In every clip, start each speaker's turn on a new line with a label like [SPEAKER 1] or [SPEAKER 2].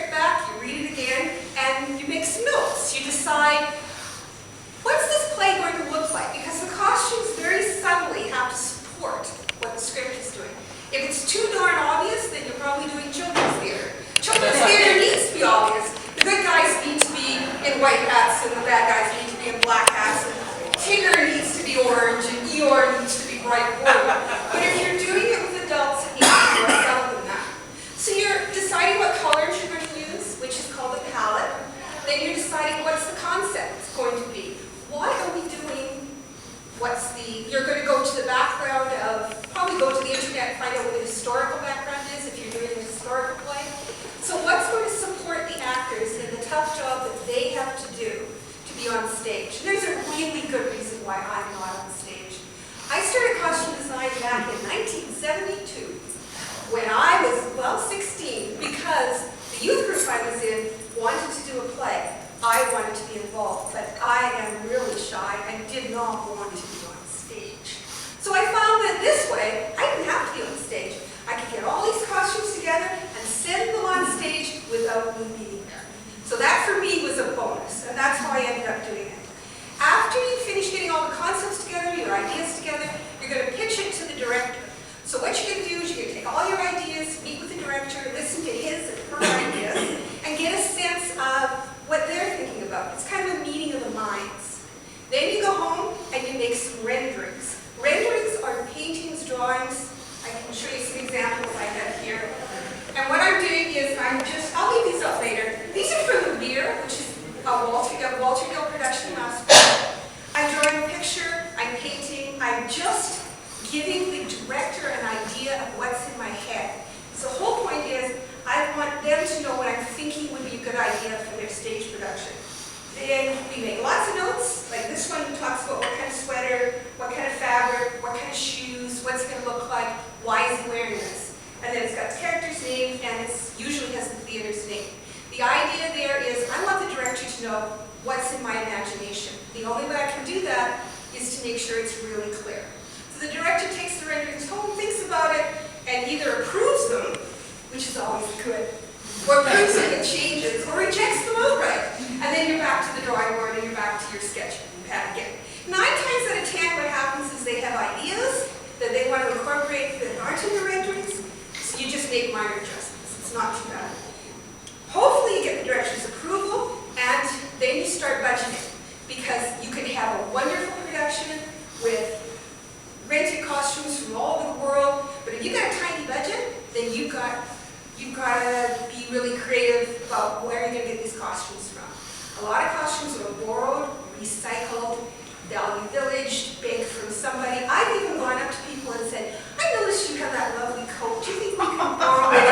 [SPEAKER 1] script back, you read it again, and you make some notes. You decide, what's this play going to look like? Because the costumes very subtly have to support what the script is doing. If it's too darn obvious, then you're probably doing children's theater. Children's theater needs to be obvious. The good guys need to be in white hats, and the bad guys need to be in black hats. And Tigger needs to be orange, and Eeyore needs to be bright blue. But if you're doing it with adults, it needs to be more subtle than that. So you're deciding what colors you're going to use, which is called a palette. Then you're deciding what's the concept it's going to be. Why are we doing, you're going to go to the background of, probably go to the internet and find out what the historical background is if you're doing a historical play. So what's going to support the actors in the tough job that they have to do to be on stage? And there's a really good reason why I'm not on stage. I started costume design back in 1972 when I was, well, 16, because the youth group I was in wanted to do a play. I wanted to be involved, but I am really shy and did not want to be on stage. So I found that this way, I didn't have to be on stage. I could get all these costumes together and send them on stage without me being there. So that for me was a bonus, and that's how I ended up doing it. After you finish getting all the concepts together, your ideas together, you're going to pitch it to the director. So what you're going to do is you're going to take all your ideas, meet with the director, listen to his and her ideas, and get a sense of what they're thinking about. It's kind of a meeting of the minds. Then you go home and you make some renderings. Renderings are paintings, drawings. I can show you some examples I have here. And what I'm doing is I'll leave these up later. These are from the Lear, which is a Walter Gill production last fall. I'm drawing a picture, I'm painting, I'm just giving the director an idea of what's in my head. So the whole point is, I want them to know what I'm thinking would be a good idea for their stage production. Then we make lots of notes, like this one talks about what kind of sweater, what kind of fabric, what kind of shoes, what's it going to look like, why is he wearing this? And then it's got the character's name, and it usually has the theater's name. The idea there is, I want the director to know what's in my imagination. The only way I can do that is to make sure it's really clear. So the director takes the renderings home, thinks about it, and either approves them, which is always good, or approves them and changes, or rejects them outright. And then you're back to the drawing board and you're back to your sketch pad again. 9 times out of 10, what happens is they have ideas that they want to incorporate that aren't in the renderings, so you just make minor adjustments. It's not too bad. Hopefully you get the director's approval, and then you start budgeting, because you can have a wonderful production with rented costumes from all over the world, but if you've got a tiny budget, then you've got to be really creative about where you're going to get these costumes from. A lot of costumes are borrowed, recycled, value villaged, begged from somebody. I've even gone up to people and said, I noticed you have that lovely coat. Do you think we can borrow it?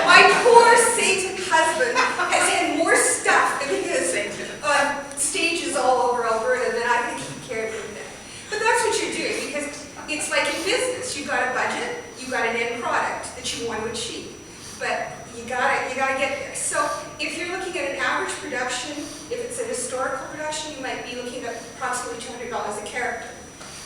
[SPEAKER 1] My poor sainted husband has had more stuff than he has on stages all over Alberta than I think he cared for that. But that's what you're doing, because it's like in business. You've got a budget, you've got an end product that you want to achieve. But you gotta get there. So if you're looking at an average production, if it's a historical production, you might be looking at approximately $200 a character.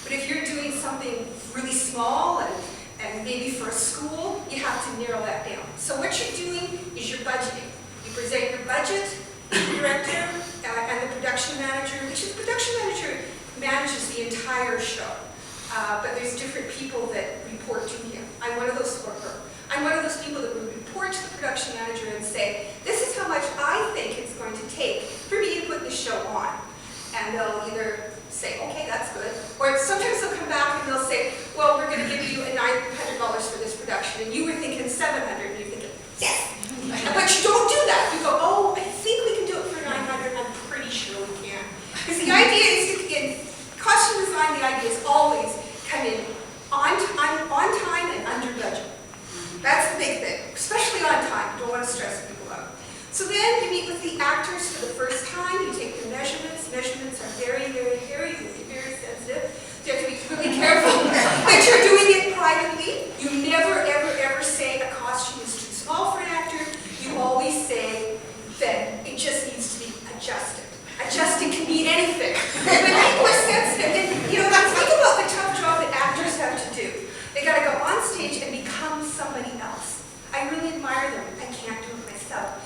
[SPEAKER 1] But if you're doing something really small and maybe for a school, you have to narrow that down. So what you're doing is you're budgeting. You present your budget to the director and the production manager, which is the production manager manages the entire show. But there's different people that report to him. I'm one of those people that would report to the production manager and say, this is how much I think it's going to take for me to put this show on. And they'll either say, okay, that's good. Or sometimes they'll come back and they'll say, well, we're going to give you $900 for this production. And you were thinking $700, and you're thinking, yes. But you don't do that. You go, oh, I think we can do it for $900. I'm pretty sure we can. Because the idea is, in costume design, the idea is always come in on time and under budget. That's the big thing, especially on time. You don't want to stress people out. So then you meet with the actors for the first time. You take the measurements. Measurements are very, very, very, very sensitive. So you have to be really careful that you're doing it privately. You never, ever, ever say a costume is too small for an actor. You always say that it just needs to be adjusted. Adjusting can mean anything. But people are sensitive. And, think about the tough job that actors have to do. They got to go on stage and become somebody else. I really admire them. I can't do it myself.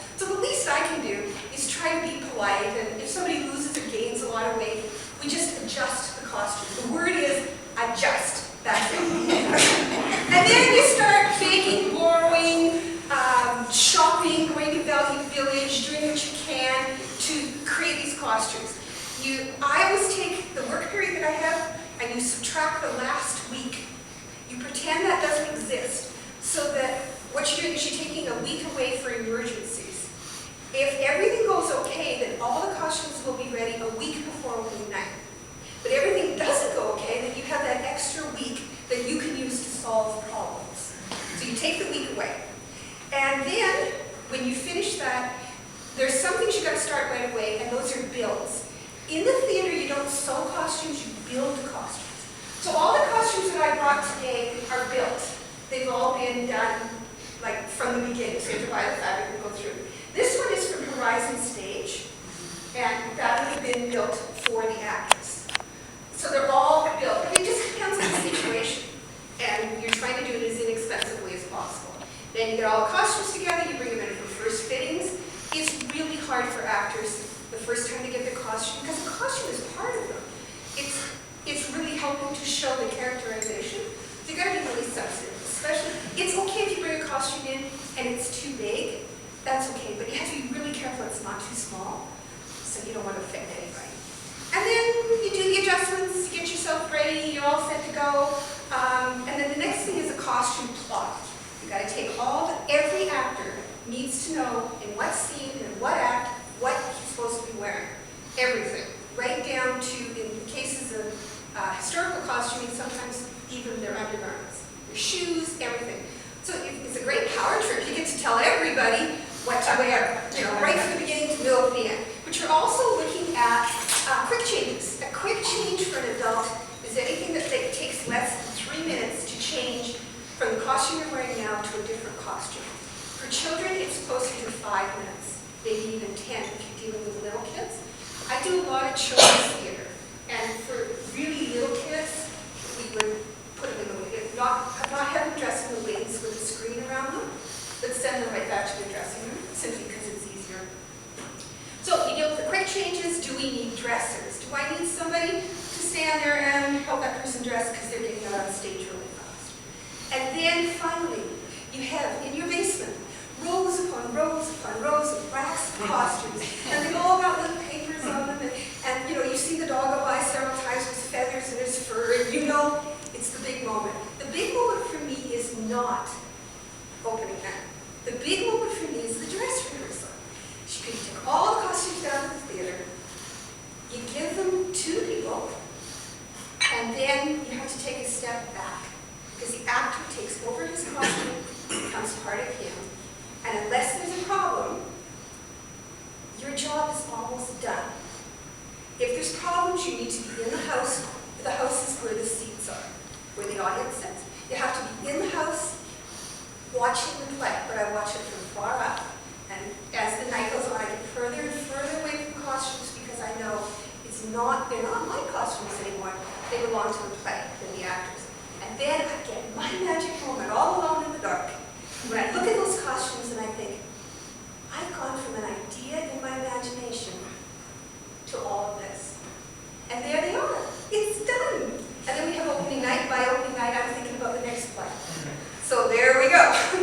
[SPEAKER 1] light, and if somebody loses or gains a lot of weight, we just adjust the costume. The word is adjust. That's it. And then you start begging, borrowing, shopping, going to Value Village, doing what you can to create these costumes. I always take the work period that I have and you subtract the last week. You pretend that doesn't exist, so that what you're doing is you're taking a week away for emergencies. If everything goes okay, then all the costumes will be ready a week before opening night. But everything doesn't go okay, then you have that extra week that you can use to solve problems. So you take the week away. And then, when you finish that, there's some things you've got to start right away, and those are builds. In the theater, you don't sew costumes, you build the costumes. So all the costumes that I brought today are built. They've all been done like from the beginning, so you have to buy the fabric and go through. This one is from Horizon Stage, and that would have been built for the actors. So they're all built, but it just depends on the situation. And you're trying to do it as inexpensively as possible. Then you get all the costumes together, you bring them in for first fittings. It's really hard for actors the first time to get the costume, because the costume is part of them. It's really helping to show the characterization. So you gotta be really sensitive, especially, it's okay if you bring a costume in and it's too big, that's okay, but you have to be really careful it's not too small, so you don't want to offend anybody. And then you do the adjustments, you get yourself ready, you're all set to go, and then the next thing is a costume plot. You gotta take every actor needs to know in what scene, in what act, what he's supposed to be wearing. Everything. Right down to, in cases of historical costuming, sometimes even their undergarments, their shoes, everything. So it's a great power trip. You get to tell everybody what to wear, right from the beginning to the middle of the end. But you're also looking at quick changes. A quick change for an adult is anything that takes less than 3 minutes to change from the costume you're wearing now to a different costume. For children, it's supposed to do 5 minutes, maybe even 10 if you're dealing with little kids. I do a lot of children's theater, and for really little kids, we would put them in the wings, not have them dress in the wings with a screen around them, but send them right back to the dressing room, simply because it's easier. So you deal with the quick changes. Do we need dressers? Do I need somebody to stand there and help that person dress because they're getting out on stage really fast? And then finally, you have in your basement rows upon rows upon rows of racks of costumes, and they've all got little papers on them, and you see the dog go by several times with feathers in his fur, and it's the big moment. The big moment for me is not opening night. The big moment for me is the dress rehearsal. You take all the costumes down to the theater, you give them to the people, and then you have to take a step back, because the actor takes over his costume, becomes part of him. And unless there's a problem, your job is almost done. If there's problems, you need to be in the house. The house is where the seats are, where the audience sits. You have to be in the house watching the play, but I watch it from far up. And as the night goes on, I get further and further away from costumes because I know they're not my costumes anymore. They belong to the play, to the actors. And then I get my magic moment all alone in the dark. When I look at those costumes and I think, I've gone from an idea in my imagination to all of this. And there they are. It's done. And then we have opening night. By opening night, I'm thinking about the next play. So there we go.